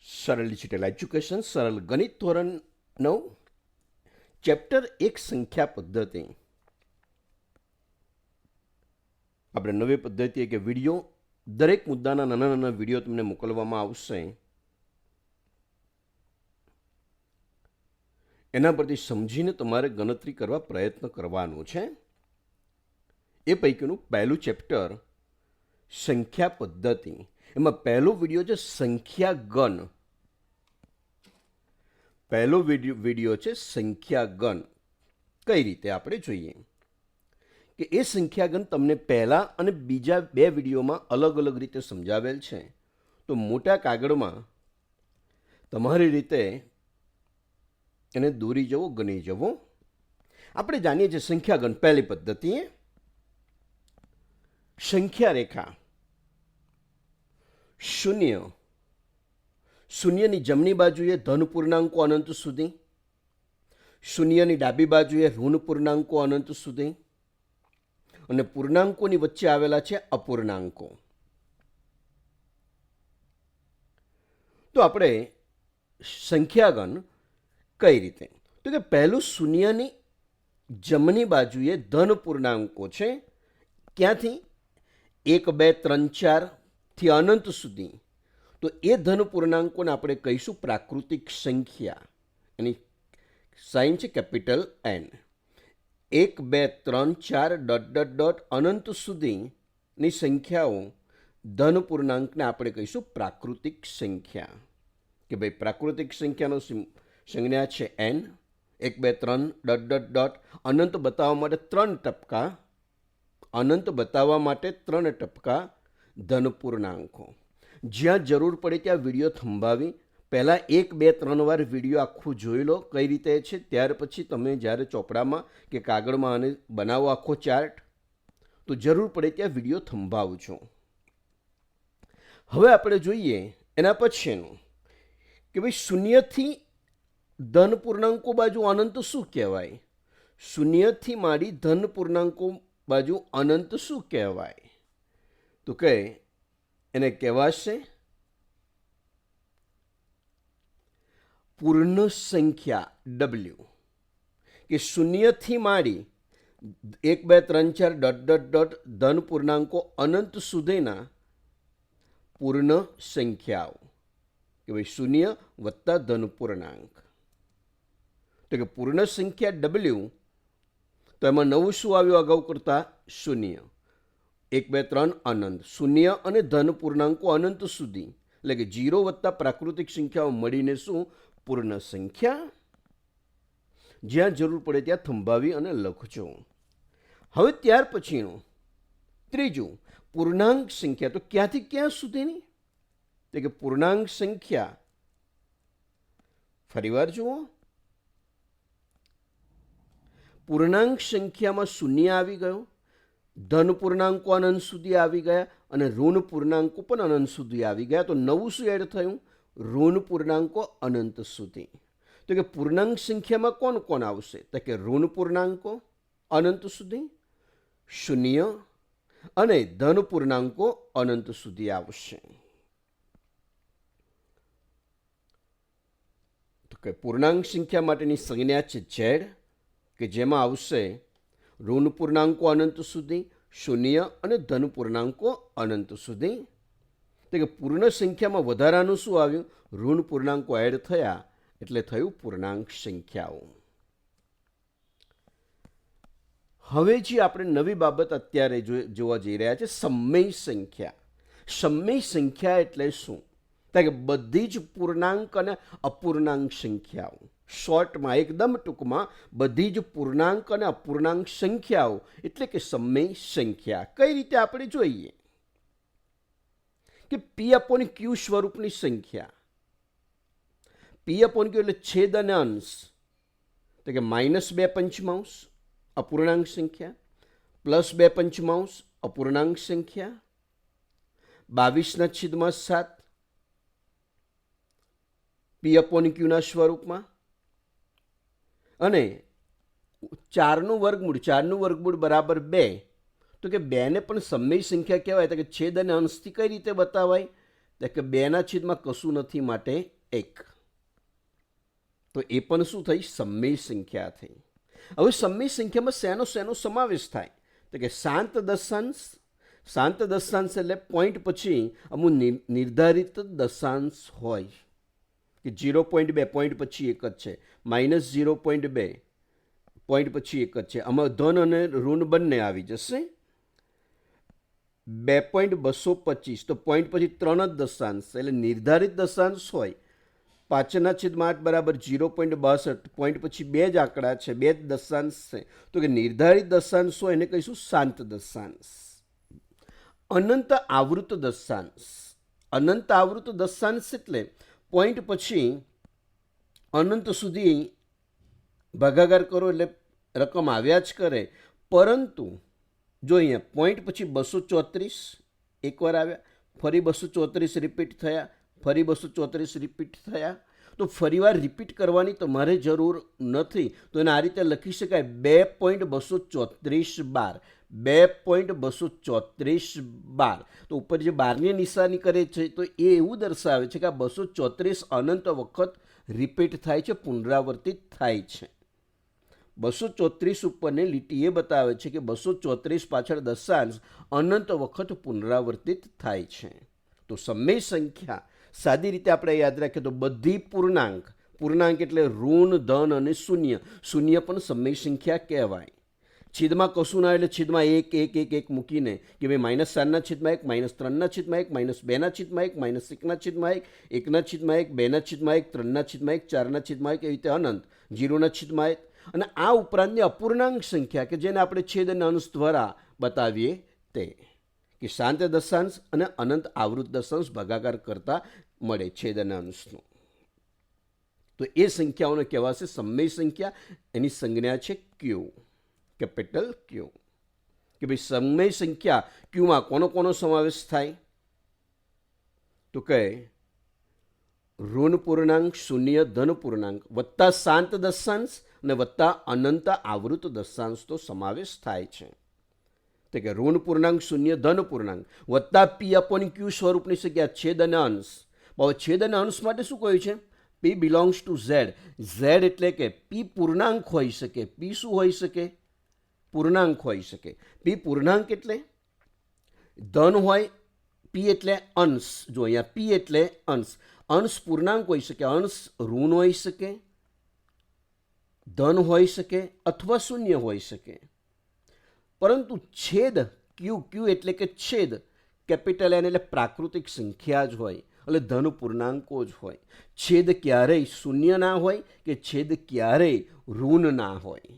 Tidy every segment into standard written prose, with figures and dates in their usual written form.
સરળ digital education સરળ ગણિત ધોરણ 9 ચેપ્ટર 1 સંખ્યા પદ્ધતિ. આપણે નવી પદ્ધતિ કે વિડીયો દરેક મુદ્દાના નાના નાના વિડીયો તમને મોકલવામાં આવશે. એના પરથી સમજીને તમારે ગણતરી કરવા પ્રયત્ન કરવાનો છે. એ પૈકીનું પહેલું ચેપ્ટર સંખ્યા પદ્ધતિ. એમાં પહેલો વિડીયો છે સંખ્યા ગણ. પહેલો વિડીયો છે સંખ્યા ગણ. કઈ રીતે આપણે જોઈએ કે એ સંખ્યા ગણ તમને પહેલા અને બીજા બે વિડીયોમાં અલગ અલગ રીતે સમજાવેલ છે. તો મોટા કાગળમાં તમારી રીતે એને દોરી જવો, ગણી જવો. આપણે જાણીએ છીએ સંખ્યા ગણ પહેલી પદ્ધતિ સંખ્યા રેખા. શૂન્ય, શૂન્યની જમણી બાજુએ ધન પૂર્ણાંકો અનંત સુધી, શૂન્યની ડાબી બાજુએ ઋણ પૂર્ણાંકો અનંત સુધી, અને પૂર્ણાંકોની વચ્ચે આવેલા છે અપૂર્ણાંકો. તો આપણે સંખ્યાગણ કઈ રીતે, તો કે પહેલું શૂન્યની જમણી બાજુએ ધન પૂર્ણાંકો છે. ક્યાંથી? 1, 2, 3, 4 થી અનંત સુધી. તો એ ધન પૂર્ણાંકોને આપણે કહીશું પ્રાકૃતિક સંખ્યા. એની સાઇન છે capital N. 1, 2, 3, 4 dot dot dot અનંત સુધીની સંખ્યાઓ ધન પૂર્ણાંકને આપણે કહીશું પ્રાકૃતિક સંખ્યા. કે ભાઈ પ્રાકૃતિક સંખ્યાનો સંજ્ઞા છે એન. 1, 2, 3 ડોટ ડોટ ડોટ અનંત બતાવવા માટે 3 ટપકા, અનંત બતાવવા માટે 3 ટપકા ધન પૂર્ણાંકો. જ્યાં જરૂર પડે ત્યાં વિડીયો થંભાવી પહેલાં 1, 2, 3 વાર વિડીયો આખું જોઈ લો કઈ રીતે છે. ત્યાર પછી તમે જ્યારે ચોપડામાં કે કાગળમાં આને બનાવો આખો ચાર્ટ, તો જરૂર પડે ત્યાં વિડીયો થંભાવજો. હવે આપણે જોઈએ એના પછીનું કે ભાઈ શૂન્યથી ધન પૂર્ણાંકો બાજુ અનંત શું કહેવાય? શૂન્યથી માંડી ધન પૂર્ણાંકો બાજુ અનંત શું કહેવાય? તો કે એને કહેવાશે પૂર્ણ સંખ્યા ડબલ્યુ. કે શૂન્યથી માંડી 1, 2, 3, 4 ડોટ ડોટ ડોટ ધન પૂર્ણાંકો અનંત સુધીના પૂર્ણ સંખ્યાઓ. કે ભાઈ શૂન્ય વત્તા ધન પૂર્ણાંક. તો કે પૂર્ણ સંખ્યા ડબલ્યુ. તો એમાં નવું શું આવ્યું અગાઉ કરતા? શૂન્ય. 1, 2, 3 અનંત. શૂન્ય અને ધન પૂર્ણાંકો અનંત સુધી, એટલે કે 0 વત્તા પ્રાકૃતિક સંખ્યાઓ મળીને શું? પૂર્ણ સંખ્યા. જ્યાં જરૂર પડે ત્યાં થંભાવી અને લખજો. હવે ત્યાર પછીનું ત્રીજું પૂર્ણાંક સંખ્યા. તો ક્યાંથી ક્યાં સુધીની? એટલે કે પૂર્ણાંક સંખ્યા ફરીવાર જુઓ. પૂર્ણાંક સંખ્યામાં શૂન્ય આવી ગયો, ધન પૂર્ણાંકો અનંત સુધી આવી ગયા, અને ઋણ પૂર્ણાંકો પણ અનંત સુધી આવી ગયા. તો નવું શું એડ થયું? ઋણ પૂર્ણાંકો અનંત સુધી. તો કે પૂર્ણાંક સંખ્યામાં કોણ કોણ આવશે? તો કે ઋણ પૂર્ણાંકો અનંત સુધી, શૂન્ય અને ધન પૂર્ણાંકો અનંત સુધી આવશે. તો કે પૂર્ણાંક સંખ્યા માટેની સંજ્ઞા છે ઝેડ, કે જેમાં આવશે ઋણ પૂર્ણાંકો અનંત સુધી, શૂન્ય અને ધન પૂર્ણાંકો અનંત સુધી. તો કે પૂર્ણ સંખ્યામાં વધારાનું શું આવ્યું? ઋણ પૂર્ણાંકો એડ થયા એટલે થયું પૂર્ણાંક સંખ્યાઓ. હવે જે આપણે નવી બાબત અત્યારે જોવા જઈ રહ્યા છે સમય સંખ્યા. સમય સંખ્યા એટલે શું? કે બધી જ પૂર્ણાંક અને અપૂર્ણાંક સંખ્યાઓ, શોર્ટમાં એકદમ ટૂંકમાં બધી જ પૂર્ણાંક અને અપૂર્ણાંક સંખ્યાઓ એટલે કે સમય સંખ્યા. કઈ રીતે આપણે જોઈએ કે P/Q સ્વરૂપની સંખ્યા. P/Q એટલે છેદ અને અંશ. તો કે -2/5 અપૂર્ણાંક સંખ્યા, +2/5 અપૂર્ણાંક સંખ્યા, 22/7 P/Q ના સ્વરૂપમાં, અને 4નું વર્ગમૂળ બરાબર 2. તો કે 2ને પણ સમય સંખ્યા કહેવાય. તો કે છેદ અને અંશથી કઈ રીતે બતાવાય? તો એટલે કે 2/, કશું નથી માટે 1. તો એ પણ શું થઈ? સમમેય સંખ્યા થઈ. હવે સમમેય સંખ્યામાં શેનો સમાવેશ થાય? તો કે શાંત દશાંશ. શાંત દશાંશ એટલે પોઈન્ટ પછી અમુક નિર્ધારિત દશાંશ હોય કે 0.2 પોઈન્ટ પછી એક જ છે, -0.2 પોઈન્ટ પછી એક જ છે. આમાં ધન અને ઋણ બંને આવી જશે. 2.225 તો પોઈન્ટ પછી 3 જ દશાંશ એટલે નિર્ધારિત દશાંશ હોય. 5/8 બરાબર 0.62 પોઈન્ટ પછી 2 જ આંકડા છે, 2 જ દશાંશ છે. તો કે નિર્ધારિત દશાંશ હોય એને કહીશું શાંત દશાંશ. અનંત આવૃત દશાંશ. અનંત આવૃત દશાંશ એટલે પોઈન્ટ પછી અનંત સુધી ભાગાકાર કરો એટલે રકમ આવ્યા જ કરે, પરંતુ જો અહીંયા પોઈન્ટ પછી 234 એકવાર આવ્યા, ફરી 234 રિપીટ થયા, ફરી 234 રિપીટ થયા, તો ફરીવાર રિપીટ કરવાની તમારે જરૂર નથી. તો એને આ રીતે લખી શકાય 2.234 બાર. 2.234 બાર. તો ઉપર જે બારની નિશાની કરે છે તો એ એવું દર્શાવે છે કે આ 234 અનંત વખત રિપીટ થાય છે, પુનરાવર્તિત થાય છે. 234 ઉપરની લીટી એ બતાવે છે કે 234 પાછળ દશાંશ અનંત વખત પુનરાવર્તિત થાય છે. તો સમમેય સંખ્યા સાદી રીતે આપણે યાદ રાખીએ તો બધી પૂર્ણાંક. પૂર્ણાંક એટલે ઋણ, ધન અને શૂન્ય. શૂન્ય પણ સમમેય સંખ્યા કહેવાય. છેદમાં કશું ના એટલે છેદમાં 1 1 1 1 મૂકીને કે ભાઈ -4/1, -3/1, -2/1, -1/1, 1/1, 2/1, 3/1, 4/1 એવી રીતે અનંત 0/1. અને આ ઉપરાંતની અપૂર્ણાંક સંખ્યા કે જેને આપણે છેદ અને અંશ દ્વારા બતાવીએ તે કે શાંત દશાંશ અને અનંત આવૃત દશાંશ ભાગાકાર કરતા મળે છેદ અને અંશનો. તો એ સંખ્યાઓને કહેવાશે સમમેય સંખ્યા. એની સંજ્ઞા છે ક્યુ, કેપિટલ ક્યુ. કે ભાઈ સમમેય સંખ્યા ક્યુમાં કોનો સમાવેશ થાય? તો કે ઋણ પૂર્ણાંક, શૂન્ય, ધન પૂર્ણાંક વત્તા શાંત દશાંશ અને વત્તા અનંત આવૃત દશાંશનો સમાવેશ થાય છે. તો કે ઋણ પૂર્ણાંક, શૂન્ય, ધન પૂર્ણાંક વત્તા P/Q સ્વરૂપની સંખ્યા છેદ અને અંશ. હવે છેદ અને અંશ માટે શું કહ્યું છે? P belongs to Z. Z એટલે કે P પૂર્ણાંક હોઈ શકે. P શું હોઈ શકે? પૂર્ણાંક હોઈ શકે. P પૂર્ણાંક એટલે ધન હોય, P એટલે અંશ. જો અહીંયા P એટલે અંશ. અંશ પૂર્ણાંક હોઈ શકે, અંશ ઋણ હોઈ શકે, ધન હોઈ શકે અથવા શૂન્ય હોઈ શકે. પરંતુ છેદ ક્યુ એટલે કે છેદ, કેપિટલ N એટલે પ્રાકૃતિક સંખ્યા જ હોય, એટલે ધન પૂર્ણાંકો જ હોય. છેદ ક્યારેય શૂન્ય ના હોય કે છેદ ક્યારેય ઋણ ના હોય.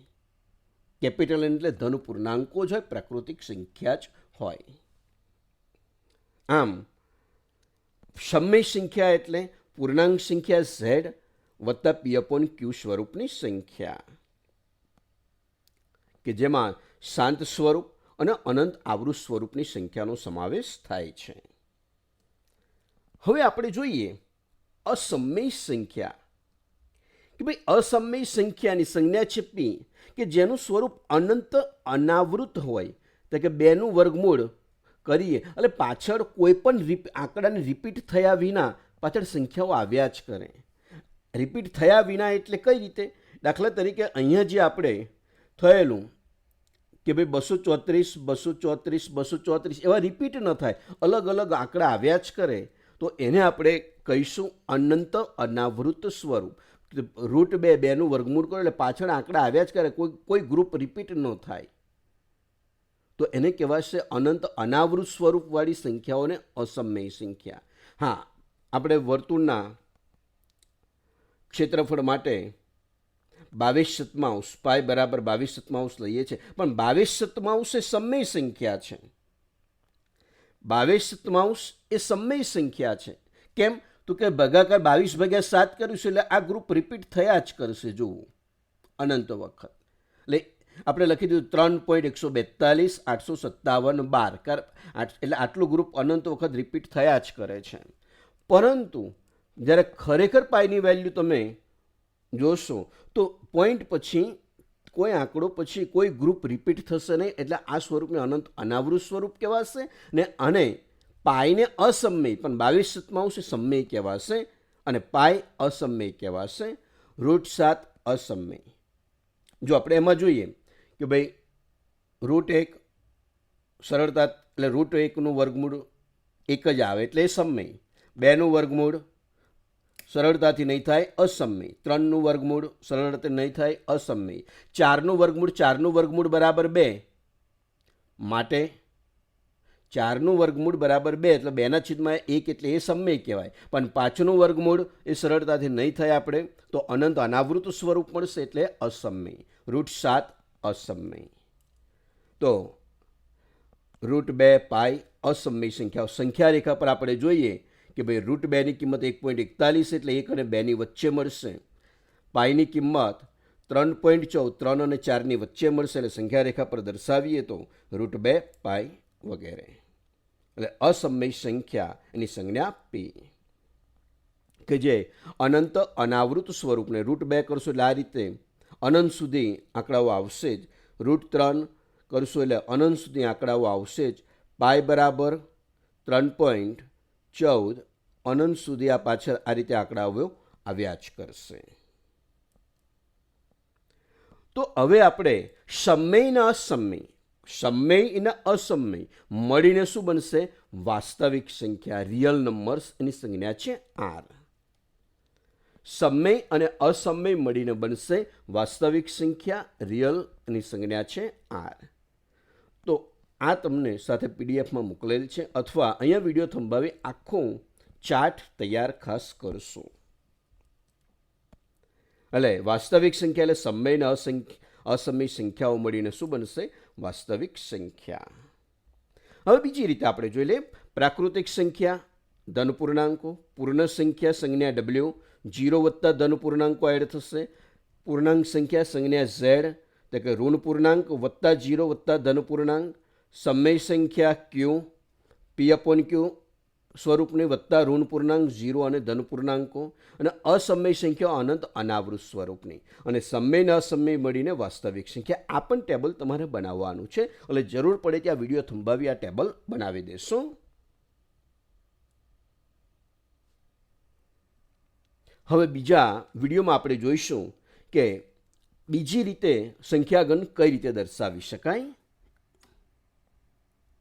કેપિટલ N એટલે ધન પૂર્ણાંકો જ હોય, પ્રાકૃતિક સંખ્યા જ હોય. આમ સમમેય સંખ્યા એટલે પૂર્ણાંક સંખ્યા ઝેડ વત્તા P/Q સ્વરૂપની સંખ્યા કે જેમાં શાંત સ્વરૂપ અને અનંત આવૃત સ્વરૂપની સંખ્યાનો સમાવેશ થાય છે. હવે આપણે જોઈએ અસમમેય સંખ્યા. કે ભાઈ અસમમેય સંખ્યાની સંજ્ઞા છે P કે જેનું સ્વરૂપ અનંત અનાવૃત હોય. તો કે 2નું વર્ગમૂળ કરીએ એટલે પાછળ કોઈ પણ આંકડાને રિપીટ થયા વિના પાછળ સંખ્યાઓ આવ્યા જ કરે. રિપીટ થયા વિના એટલે કઈ રીતે? દાખલા તરીકે અહીંયા જે આપણે થયેલું કે ભાઈ 234 234 234 એવા રિપીટ ન થાય, અલગ અલગ આંકડા આવ્યા જ કરે, તો એને આપણે કહીશું અનંત અનાવૃત સ્વરૂપ. √2 2નું વર્ગમૂળ કરો એટલે પાછળ આંકડા આવ્યા જ કરે, કોઈ ગ્રુપ રિપીટ ન થાય, તો એને કહેવાશે અનંત અનાવૃત સ્વરૂપવાળી સંખ્યાઓને અસમમેય સંખ્યા. હા, આપણે વર્તુળના ક્ષેત્રફળ માટે 22/7 પાઈ બરાબર 22/7 લઈએ છીએ, પણ 22/7 એ સમમેય સંખ્યા છે. 22/7 એ સમમેય સંખ્યા છે. કેમ? તો કે ભાગાકાર 22/7 કરીશું એટલે આ ગ્રુપ રિપીટ થયા જ કરશે. જુઓ અનંત વખત. એટલે આપણે લખી દીધું 3.142 857 12 એટલે આટલું ગ્રુપ અનંત વખત રિપીટ થયા જ કરે છે. પરંતુ જ્યારે ખરેખર પાઈની વેલ્યુ તમે જોશો તો પોઈન્ટ પછી કોઈ આંકડો પછી કોઈ ગ્રુપ રિપીટ થશે નહીં, એટલે આ સ્વરૂપને અનંત અનાવૃત સ્વરૂપ કહેવાશે ને. અને પાઈને અસમય પણ 22/7 સમય કહેવાશે અને પાઈ અસમય કહેવાશે. √7 અસમય. જો આપણે એમાં જોઈએ કે ભાઈ √1 સરળતા એટલે √1નું વર્ગમૂળ 1 જ આવે એટલે એ સમય. 2નું વર્ગમૂળ સરળતાથી નહીં થાય, અસમય. 3નું વર્ગમૂળ સરળતાથી નહીં થાય, અસમય. 4નું વર્ગમૂળ બરાબર 2 માટે 4નું વર્ગમૂળ બરાબર 2 એટલે 2/1 એટલે એ સમય કહેવાય. પણ 5નું વર્ગમૂળ એ સરળતાથી નહીં થાય આપણે તો અનંત અનાવૃત સ્વરૂપ મળશે એટલે અસમય. √7 અસમય. તો √2 પાઈ અસમય સંખ્યાઓ. સંખ્યા રેખા પર આપણે જોઈએ કે ભાઈ √2ની કિંમત 1.41 એટલે 1 અને 2ની વચ્ચે મળશે. પાઈની કિંમત 3.14 3 અને 4ની વચ્ચે મળશે એટલે સંખ્યા રેખા પર દર્શાવીએ તો √2 પાઈ વગેરે. એટલે અસમય સંખ્યા એની સંજ્ઞા પી કે જે અનંત અનાવૃત સ્વરૂપને √2 કરશો એટલે આ રીતે અનંત સુધી આંકડાઓ આવશે જ. √3 કરશો એટલે અનંત સુધી આંકડાઓ આવશે જ. પાઈ બરાબર 3.14 અનંત સુધી આ પાછળ આ રીતે આંકડાઓ આવ્યા જ કરશે. તો હવે આપણે સમય અને અસમય મળીને શું બનશે? વાસ્તવિક સંખ્યા, રિયલ નંબર્સ. એની સંજ્ઞા છે આર. સમય અને અસમય મળીને બનશે વાસ્તવિક સંખ્યા, રિયલ. એની સંજ્ઞા છે આર. તો આ તમને સાથે પીડીએફમાં મોકલેલ છે અથવા અહીંયા વિડીયો થંભાવી આખો ચાર્ટ તૈયાર ખાસ કરશું. એટલે વાસ્તવિક સંખ્યા એટલે સમય અને અસમય સંખ્યાઓ મળીને શું બનશે? વાસ્તવિક સંખ્યા. હવે બીજી રીતે આપણે જોઈ લઈએ. પ્રાકૃતિક સંખ્યા ધન પૂર્ણાંકો, પૂર્ણ સંખ્યા સંજ્ઞા ડબલ્યુ, 0 વત્તા ધન પૂર્ણાંકો એડ થશે. પૂર્ણાંક સંખ્યા સંજ્ઞા ઝેડ, એટલે કે ઋણ પૂર્ણાંક વત્તા 0 વત્તા ધન પૂર્ણાંક. સમય સંખ્યા ક્યુ, P/Q સ્વરૂપની વત્તા ઋણ પૂર્ણાંક 0 અને ધન પૂર્ણાંકો. અને અસમય સંખ્યાઓ અનંત અનાવૃત સ્વરૂપની. અને સમય અને અસમય મળીને વાસ્તવિક સંખ્યા. આ પણ ટેબલ તમારે બનાવવાનું છે એટલે જરૂર પડે ત્યાં વિડીયો થંભાવી આ ટેબલ બનાવી દેશો. હવે બીજા વિડીયોમાં આપણે જોઈશું કે બીજી રીતે સંખ્યાગણ કઈ રીતે દર્શાવી શકાય.